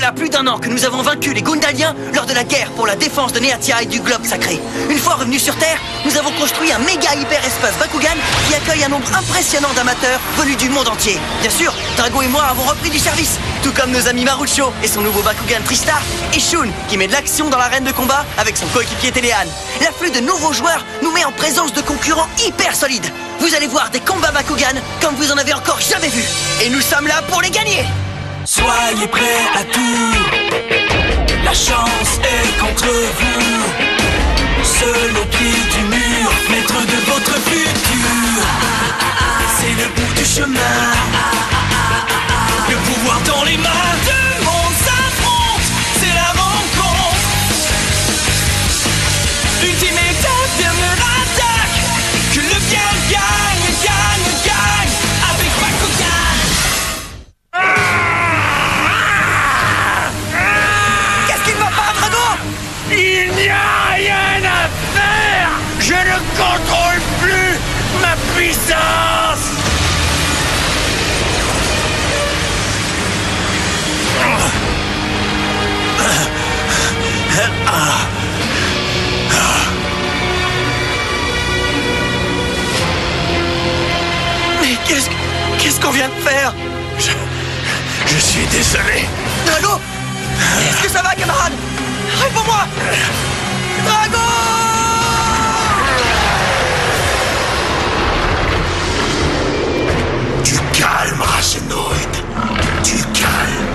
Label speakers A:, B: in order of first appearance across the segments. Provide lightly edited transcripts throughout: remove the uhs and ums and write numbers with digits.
A: Voilà plus d'1 an que nous avons vaincu les Gundaliens lors de la guerre pour la défense de Neatia et du globe sacré. Une fois revenus sur Terre, nous avons construit un méga hyper-espace Bakugan qui accueille un nombre impressionnant d'amateurs venus du monde entier. Bien sûr, Drago et moi avons repris du service, tout comme nos amis Marucho et son nouveau Bakugan Tristar, et Shun qui met de l'action dans l'arène de combat avec son coéquipier Téléane. L'afflux de nouveaux joueurs nous met en présence de concurrents hyper solides. Vous allez voir des combats Bakugan comme vous en avez encore jamais vu. Et nous sommes là pour les gagner.
B: Soyez prêts à tout, la chance est contre vous. Seul au pied du mur, maître de votre futur. C'est le bout du chemin, le pouvoir dans les mains. Deux mondes s'affrontent, c'est la rencontre. Ultimate dernière attaque, que le bien gagne, gagne, gagne avec Bakugan.
C: Il n'y a rien à faire! Je ne contrôle plus ma puissance!
A: Mais qu'est-ce qu'on vient de faire?
C: Je suis désolé.
A: Drago! Est-ce que ça va, camarade? Réponds-moi! Drago!
C: Tu calmes, Racenoid. Tu calmes.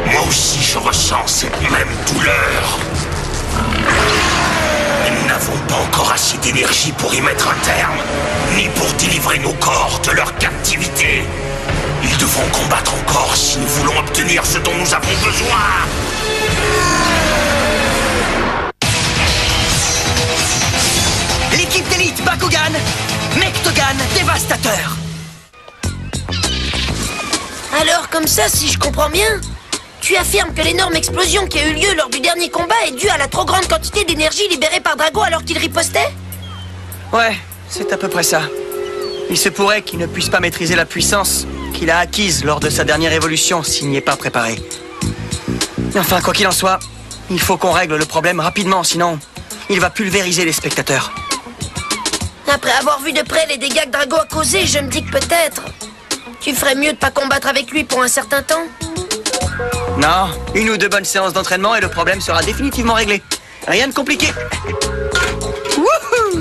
C: Moi aussi, je ressens cette même douleur. Mais nous n'avons pas encore assez d'énergie pour y mettre un terme, ni pour délivrer nos corps de leur captivité. Ils devront combattre encore si nous voulons obtenir ce dont nous avons besoin.
A: L'équipe d'élite Bakugan, Mektogan dévastateur.
D: Alors, comme ça, si je comprends bien, tu affirmes que l'énorme explosion qui a eu lieu lors du dernier combat est due à la trop grande quantité d'énergie libérée par Drago alors qu'il ripostait?
A: Ouais, c'est à peu près ça. Il se pourrait qu'il ne puisse pas maîtriser la puissance qu'il a acquise lors de sa dernière évolution s'il n'y est pas préparé. Enfin, quoi qu'il en soit, il faut qu'on règle le problème rapidement, sinon il va pulvériser les spectateurs.
D: Après avoir vu de près les dégâts que Drago a causés, je me dis que peut-être tu ferais mieux de pas combattre avec lui pour un certain temps.
A: Non, 1 ou 2 bonnes séances d'entraînement et le problème sera définitivement réglé. Rien de compliqué. Wouhou!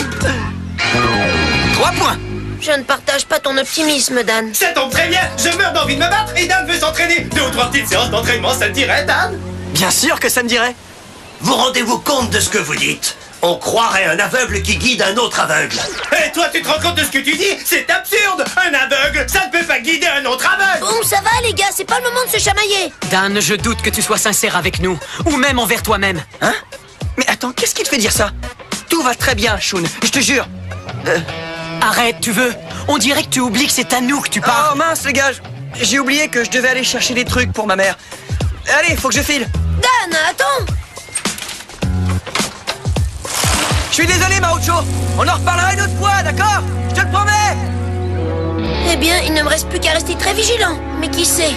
A: 3 points.
D: Je ne partage pas ton optimisme, Dan.
E: Ça tombe très bien, je meurs d'envie de me battre et Dan veut s'entraîner. 2 ou 3 petites séances d'entraînement, ça te dirait, Dan?
A: Bien sûr que ça me dirait.
C: Vous rendez-vous compte de ce que vous dites? On croirait un aveugle qui guide un autre aveugle.
E: Et toi, tu te rends compte de ce que tu dis? C'est absurde. Un aveugle, ça ne peut pas guider un autre aveugle.
D: Bon, ça va, les gars, c'est pas le moment de se chamailler.
F: Dan, je doute que tu sois sincère avec nous, ou même envers toi-même.
A: Hein? Mais attends, qu'est-ce qui te fait dire ça? Tout va très bien, Shun, je te jure.
F: Arrête, tu veux? On dirait que tu oublies que c'est à nous que tu parles.
A: Oh mince, les gars, j'ai oublié que je devais aller chercher des trucs pour ma mère. Allez, faut que je file.
D: Dan, attends.
A: Je suis désolé, Marucho. On en reparlera une autre fois, d'accord? Je te le promets.
D: Eh bien, il ne me reste plus qu'à rester très vigilant. Mais qui sait?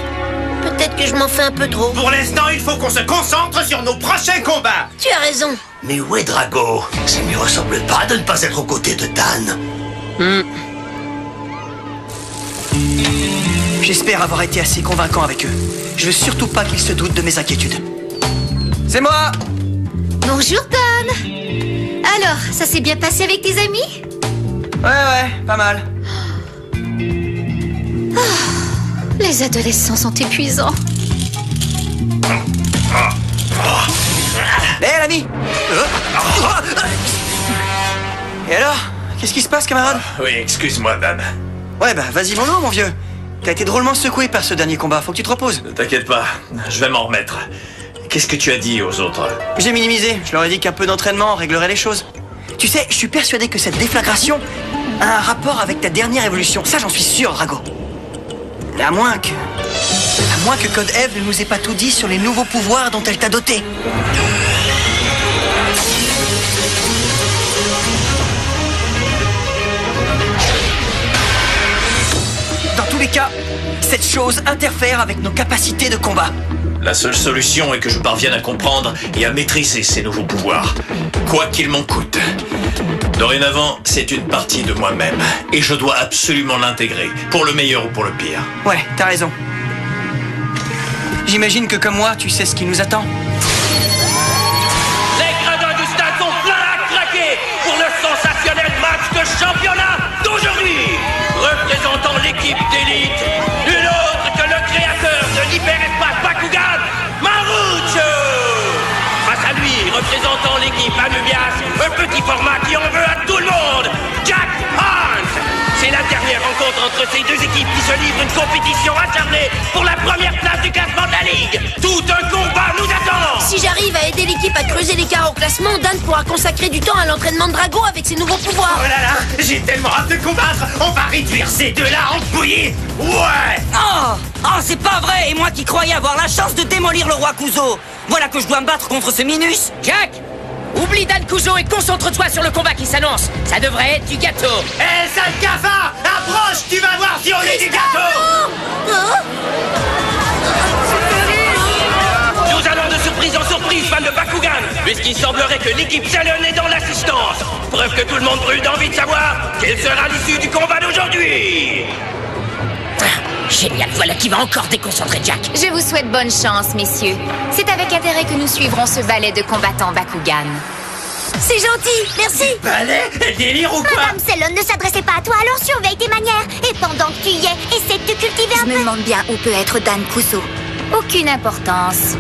D: Peut-être que je m'en fais un peu trop.
E: Pour l'instant, il faut qu'on se concentre sur nos prochains combats.
D: Tu as raison.
C: Mais où est Drago? Ça ne lui ressemble pas de ne pas être aux côtés de Dan.
A: J'espère avoir été assez convaincant avec eux. Je veux surtout pas qu'ils se doutent de mes inquiétudes. C'est moi!
G: Bonjour, Dan. Alors, ça s'est bien passé avec tes amis?
A: Ouais, pas mal.
G: Les adolescents sont épuisants.
A: Hé, l'ami! Et alors? Qu'est-ce qui se passe, camarade?
E: Oui, excuse-moi, Dan.
A: Ouais, bah, vas-y, mon vieux. T'as été drôlement secoué par ce dernier combat, faut que tu te reposes.
E: Ne t'inquiète pas, je vais m'en remettre. Qu'est-ce que tu as dit aux autres?
A: J'ai minimisé, je leur ai dit qu'un peu d'entraînement réglerait les choses. Tu sais, je suis persuadé que cette déflagration a un rapport avec ta dernière évolution. Ça, j'en suis sûr, Drago. À moins que Code Eve ne nous ait pas tout dit sur les nouveaux pouvoirs dont elle t'a doté. Dans tous les cas, cette chose interfère avec nos capacités de combat.
H: La seule solution est que je parvienne à comprendre et à maîtriser ces nouveaux pouvoirs, quoi qu'il m'en coûte. Dorénavant, c'est une partie de moi-même, et je dois absolument l'intégrer, pour le meilleur ou pour le pire.
A: Ouais, t'as raison. J'imagine que comme moi, tu sais ce qui nous attend.
I: Les gradins du stade sont pleins à craquer pour le sensationnel match de championnat d'aujourd'hui. Représentant l'équipe d'élite, nul autre que le créateur de l'hyperespace Bakugan, Marucho. Face à lui, représentant l'équipe Anubias, un petit format qui en veut à tout le monde, Jack Hunt. C'est la dernière rencontre entre ces deux équipes qui se livrent une compétition acharnée pour la première place du classement de la Ligue. Tout un combat nous attend.
D: Si j'arrive à aider l'équipe à creuser l'écart au classement, Dan pourra consacrer du temps à l'entraînement de Drago avec ses nouveaux pouvoirs.
E: Oh là là, j'ai tellement hâte de combattre. On va réduire ces deux-là en bouillie. Ouais.
J: Oh, c'est pas vrai. Et moi qui croyais avoir la chance de démolir le roi Kuzo. Voilà que je dois me battre contre ce Minus.
K: Jack, oublie Dan Kuzo et concentre-toi sur le combat qui s'annonce. Ça devrait être du gâteau.
E: Eh, sale cafard, approche, tu vas voir si on est du gâteau.
I: Nous allons de surprise en surprise, fan de Bakugan, puisqu'il semblerait que l'équipe Shalon est dans l'assistance. Preuve que tout le monde brûle d'envie de savoir quelle sera l'issue du combat d'aujourd'hui.
K: Génial, voilà qui va encore déconcentrer Jack.
L: Je vous souhaite bonne chance, messieurs. C'est avec intérêt que nous suivrons ce ballet de combattants Bakugan.
D: C'est gentil, merci.
E: Balai, délire ou quoi?
G: Madame Selon ne s'adressait pas à toi, alors surveille tes manières. Et pendant que tu y es, essaie de te cultiver un peu.
L: Je me demande bien où peut être Dan Kuzo. Aucune importance.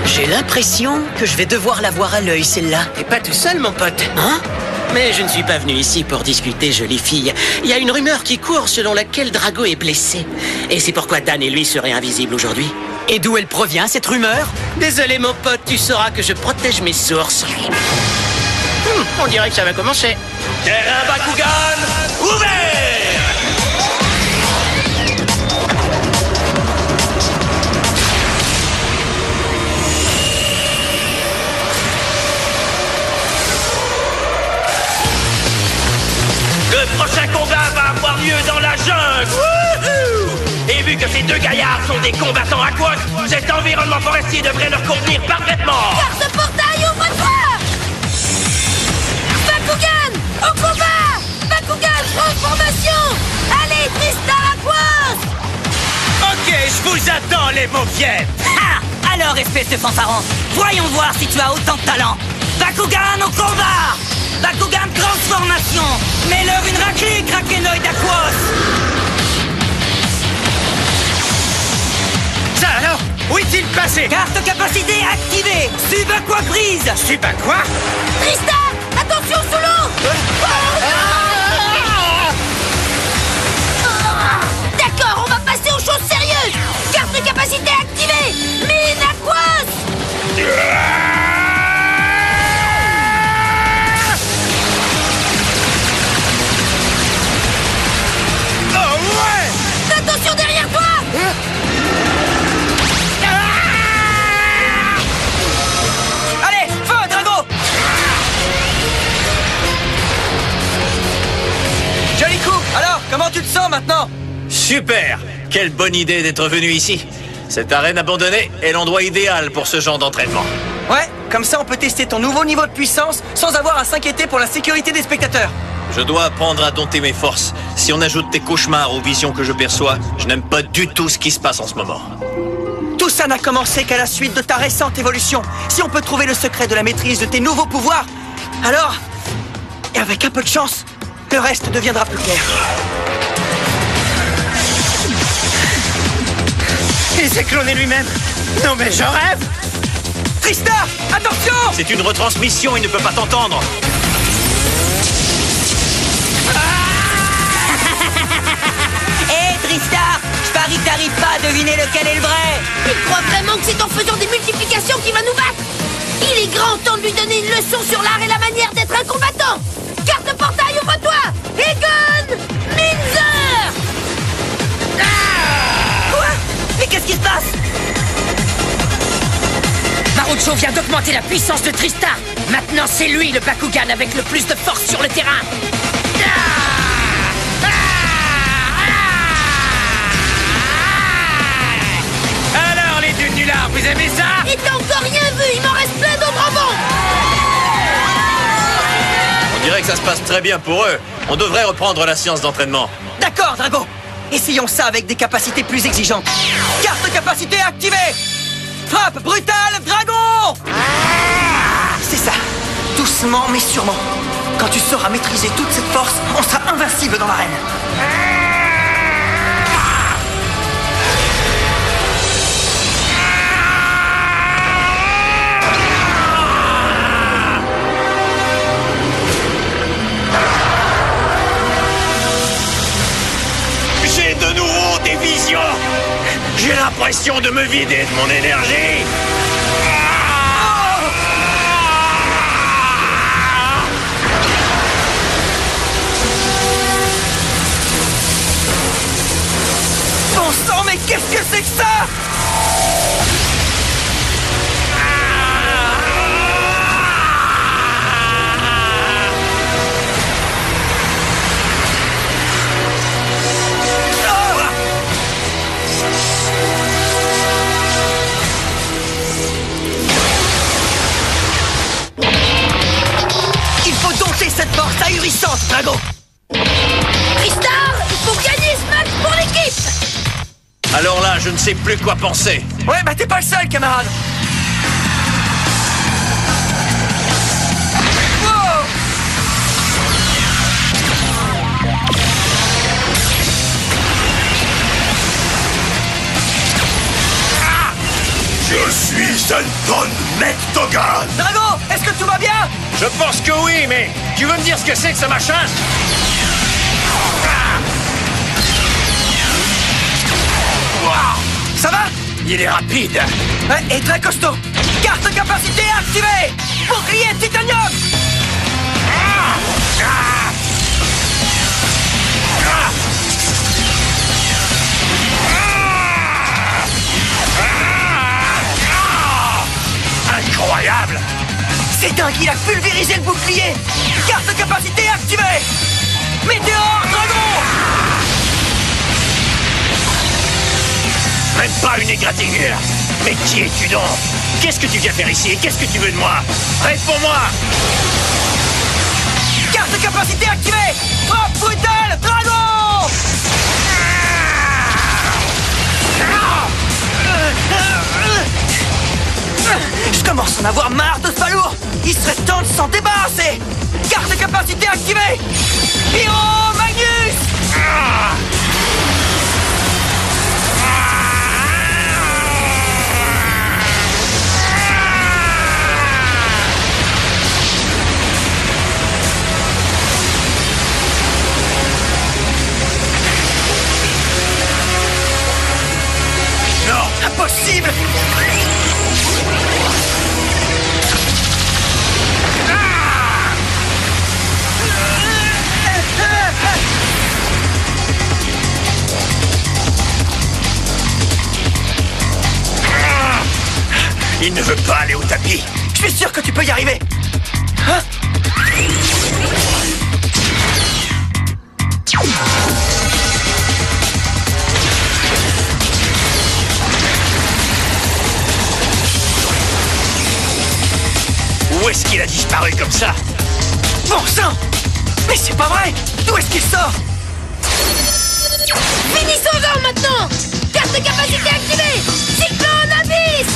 F: J'ai l'impression que je vais devoir la voir à l'œil, celle-là.
M: T'es pas tout seul, mon pote.
F: Hein?
M: Mais je ne suis pas venu ici pour discuter, jolie fille. Il y a une rumeur qui court selon laquelle Drago est blessé. Et c'est pourquoi Dan et lui seraient invisibles aujourd'hui.
F: Et d'où elle provient, cette rumeur?
M: Désolé, mon pote, tu sauras que je protège mes sources. On dirait que ça va commencer.
I: Terrain Bakugan ouvert. Le prochain combat va avoir lieu dans la jungle. Wouhou! Et vu que ces deux gaillards sont des combattants aquates, cet environnement forestier devrait leur convenir parfaitement.
D: Garde portail, ouvre-toi! Bakugan, au combat! Bakugan, transformation! Allez, Tristar Aquos!
E: Ok, je vous attends, les mauviettes.
J: Ah! Alors, espèce de fanfaron, voyons voir si tu as autant de talent. Bakugan au combat! Bakugan transformation! Mets-leur une raclée, Krakenoid Aquos!
E: Ça alors, où est-il passé?
J: Carte capacité activée! Sub Aqua Prise!
E: Sub à quoi?
D: Tristar, attention sous l'eau! D'accord, on va passer aux choses sérieuses! Carte de capacité activée! Mine Aquos! Attention derrière toi!
J: Allez, feu, Drago!
A: Joli coup. Alors, comment tu te sens maintenant?
H: Super! Quelle bonne idée d'être venu ici. Cette arène abandonnée est l'endroit idéal pour ce genre d'entraînement.
A: Ouais, comme ça on peut tester ton nouveau niveau de puissance sans avoir à s'inquiéter pour la sécurité des spectateurs.
H: Je dois apprendre à dompter mes forces. Si on ajoute tes cauchemars aux visions que je perçois, je n'aime pas du tout ce qui se passe en ce moment.
A: Tout ça n'a commencé qu'à la suite de ta récente évolution. Si on peut trouver le secret de la maîtrise de tes nouveaux pouvoirs, alors, et avec un peu de chance, le reste deviendra plus clair.
E: Il s'est cloné lui-même. Non mais je rêve.
A: Tristar, attention!
H: C'est une retransmission, il ne peut pas t'entendre.
J: Hé, Tristar, je parie que t'arrives pas à deviner lequel est le vrai.
D: Il croit vraiment que c'est en faisant des multiplications qu'il va nous battre. Il est grand temps de lui donner une leçon sur l'art et la manière d'être un combattant. Carte de portail, ouvre-toi! Egon Minzer!
J: Quoi? Mais qu'est-ce qui se passe?
K: Marucho, Koujo vient d'augmenter la puissance de Tristar. Maintenant, c'est lui le Bakugan avec le plus de force sur le terrain.
E: Alors, les dunes du lard, vous aimez ça?
D: Et t'as encore rien vu, il m'en reste plein d'autres avant.
H: On dirait que ça se passe très bien pour eux. On devrait reprendre la séance d'entraînement.
A: D'accord, Drago. Essayons ça avec des capacités plus exigeantes. Carte capacité activée. Frappe brutale, Dragon. C'est ça. Doucement mais sûrement. Quand tu sauras maîtriser toute cette force, on sera invincible dans l'arène.
C: J'ai de nouveau des visions. J'ai l'impression de me vider de mon énergie.
A: Bon sang, mais qu'est-ce que c'est que ça? Il faut dompter cette force ahurissante, Drago.
D: Tristar, il faut gagner ce match pour l'équipe.
H: Alors là, je ne sais plus quoi penser.
A: Ouais, bah t'es pas le seul, camarade. Wow.
C: Je suis Anton McDogan.
A: Drago, est-ce que tout va bien?
E: Je pense que oui, mais tu veux me dire ce que c'est que ce machin?
A: Ça va?
E: Il est rapide.
A: Ouais, et très costaud. Carte capacité activée. Bouclier titanium.
C: Incroyable.
A: C'est dingue, il a pulvérisé le bouclier. Carte capacité activée. Météore Dragon.
C: Même pas une égratignure. Mais qui es-tu donc? Qu'est-ce que tu viens faire ici? Qu'est-ce que tu veux de moi? Réponds-moi.
A: Carte capacité activée. Frappe brutale Dragon. Je commence à en avoir marre de ce balourd. Il serait temps de s'en débarrasser. Carte capacité activée. Pyro Magnus. Non, impossible.
C: Il ne veut pas aller au tapis.
A: Je suis sûr que tu peux y arriver. Hein?
C: Où est-ce qu'il a disparu comme ça?
A: Bon sang! Mais c'est pas vrai! D'où est-ce qu'il sort?
D: Finissons-en maintenant. Carte de capacité activée. Cyclone Abyss.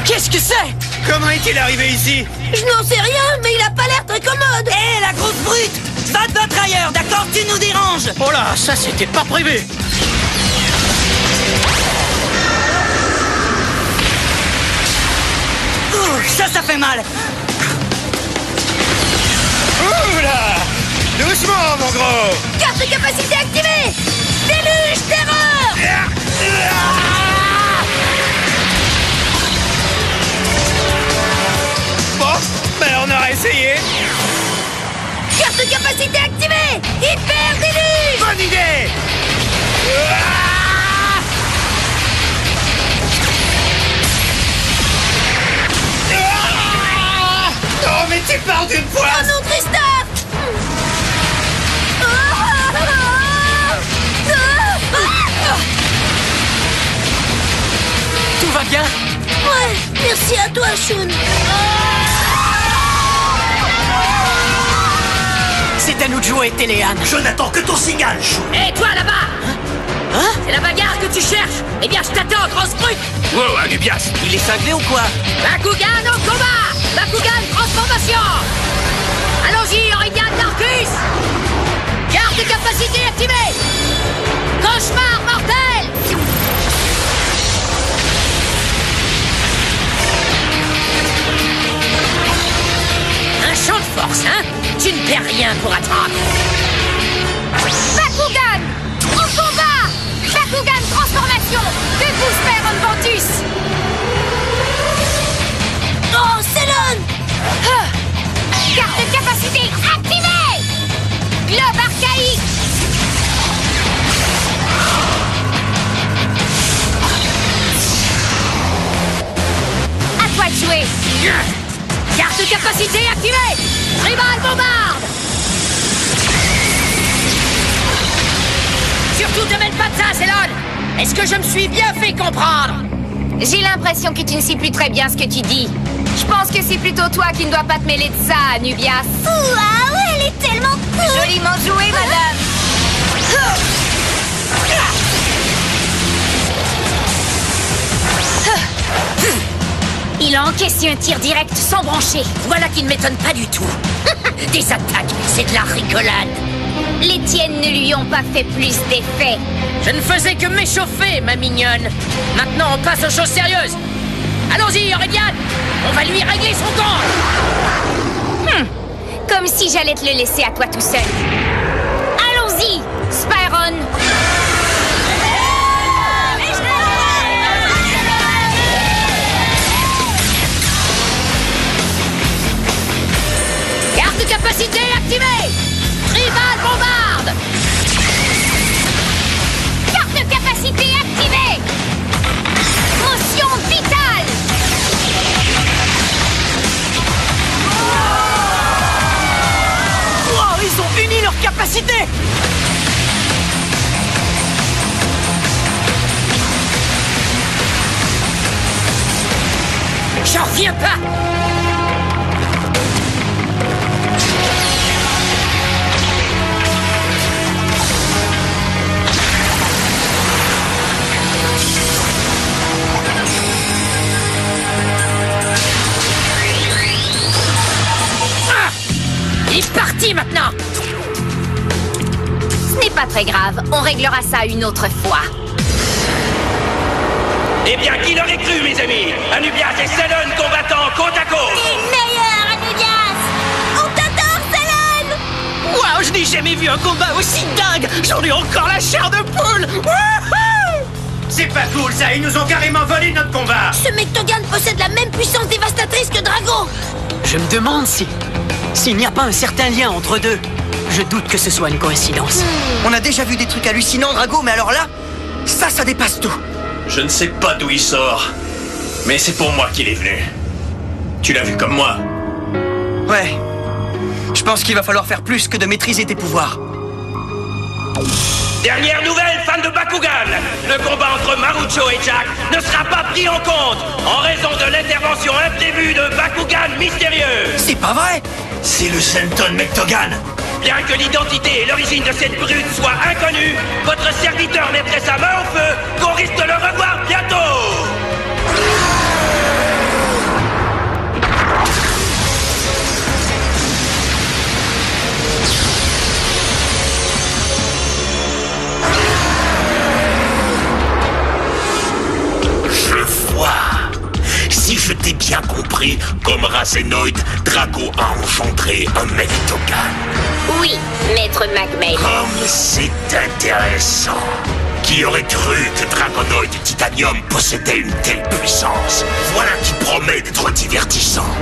F: Qu'est-ce que c'est?
E: Comment est-il arrivé ici?
D: Je n'en sais rien, mais il a pas l'air très commode.
J: Hé, la grosse brute! Va te battre ailleurs, d'accord? Tu nous déranges!
M: Oh là, ça c'était pas prévu.
J: Ouh, ça fait mal!
E: Oula! Doucement, mon gros!
D: Carte de capacité activée. Déluge terreur.
E: Bon, ben on aura essayé.
D: Carte de capacité activée. Hyper déluge.
E: Bonne idée! d'une poisse.
D: Oh non, Tristar!
F: Tout va bien?
D: Ouais, merci à toi, Shun.
F: C'est à nous de jouer, Téléane.
C: Je n'attends que ton signal, Shun.
K: Hé, toi là-bas!
F: Hein?
K: C'est la bagarre que tu cherches? Eh bien, je t'attends, grosse brute!
C: Wow, Anubias,
A: Il est cinglé ou quoi?
K: Bakugan au combat! Bakugan transformation! Allons-y, Aurélien Darkus! Garde de capacité activée! Cauchemar mortel! Un champ de force, hein? Tu ne perds rien pour attraper!
L: Bakugan! Au combat! Bakugan transformation! Debout Spyron Ventus!
D: Oh, Célone!
L: Carte de capacité activée! Globe archaïque! À toi de jouer!
K: Carte de capacité activée! Tribal bombarde! Surtout te mêle pas de ça, Célone! Est-ce que je me suis bien fait comprendre?
L: J'ai l'impression que tu ne sais plus très bien ce que tu dis. Je pense que c'est plutôt toi qui ne dois pas te mêler de ça, Anubias.
D: Waouh, elle est tellement cool!
L: Joliment joué, madame. Il a encaissé un tir direct sans brancher.
K: Voilà qui ne m'étonne pas du tout. Des attaques, c'est de la rigolade.
L: Les tiennes ne lui ont pas fait plus d'effet.
K: Je ne faisais que m'échauffer, ma mignonne. Maintenant, on passe aux choses sérieuses. Allons-y, Aurélien. On va lui régler son camp.
L: Comme si j'allais te le laisser à toi tout seul. Allons-y, Spyron.
K: Carte de capacité activée. Tribal bombarde.
L: Carte de capacité activée. Motion vitale.
F: Wow, ils ont uni leurs capacités!
K: J'en reviens pas. Il est parti maintenant.
L: Ce n'est pas très grave, on réglera ça une autre fois.
I: Eh bien, qui l'aurait cru, mes amis? Anubias et Célone combattant côte à côte!
D: Meilleur, Anubias! On t'adore, Célone!
F: Wow, je n'ai jamais vu un combat aussi dingue! J'en ai encore la chair de poule! Wouhou!
E: C'est pas cool, ça. Ils nous ont carrément volé notre combat.
D: Ce Mectogan possède la même puissance dévastatrice que Drago!
F: Je me demande s'il n'y a pas un certain lien entre deux. Je doute que ce soit une coïncidence.
A: On a déjà vu des trucs hallucinants, Drago, mais alors là, ça dépasse tout.
H: Je ne sais pas d'où il sort, mais c'est pour moi qu'il est venu. Tu l'as vu comme moi.
A: Ouais. Je pense qu'il va falloir faire plus que de maîtriser tes pouvoirs.
I: Dernière nouvelle, fan de Bakugan! Le combat entre Marucho et Jack ne sera pas pris en compte en raison de l'intervention imprévue de Bakugan mystérieux!
A: C'est pas vrai!
C: C'est le Senton Mectogan.
I: Bien que l'identité et l'origine de cette brute soient inconnues, votre serviteur mettrait sa main au feu qu'on risque de le revoir bientôt!
C: Je vois. Si je t'ai bien compris, comme Razenoid, Drago a engendré un Mectogan.
L: Oui, maître Magmail.
C: Comme c'est intéressant. Qui aurait cru que Dragonoid et Titanium possédaient une telle puissance? Voilà qui promet d'être divertissant.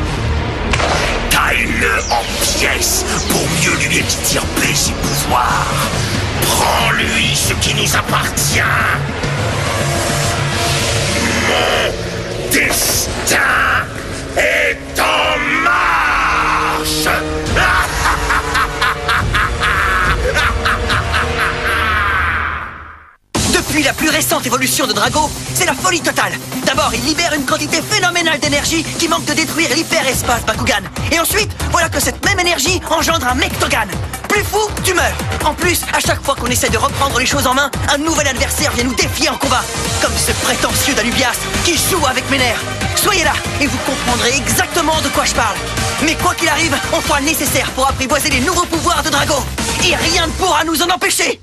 C: Taille-le en pièces pour mieux lui extirper ses pouvoirs. Prends-lui ce qui nous appartient. Mon destin est en marche.
A: Depuis la plus récente évolution de Drago, c'est la folie totale. D'abord, il libère une quantité phénoménale d'énergie qui manque de détruire l'hyperespace Bakugan. Et ensuite, voilà que cette même énergie engendre un Mectogan. Plus fou, tu meurs. En plus, à chaque fois qu'on essaie de reprendre les choses en main, un nouvel adversaire vient nous défier en combat. Comme ce prétentieux d'Alubias qui joue avec mes nerfs. Soyez là et vous comprendrez exactement de quoi je parle. Mais quoi qu'il arrive, on fera le nécessaire pour apprivoiser les nouveaux pouvoirs de Drago. Et rien ne pourra nous en empêcher.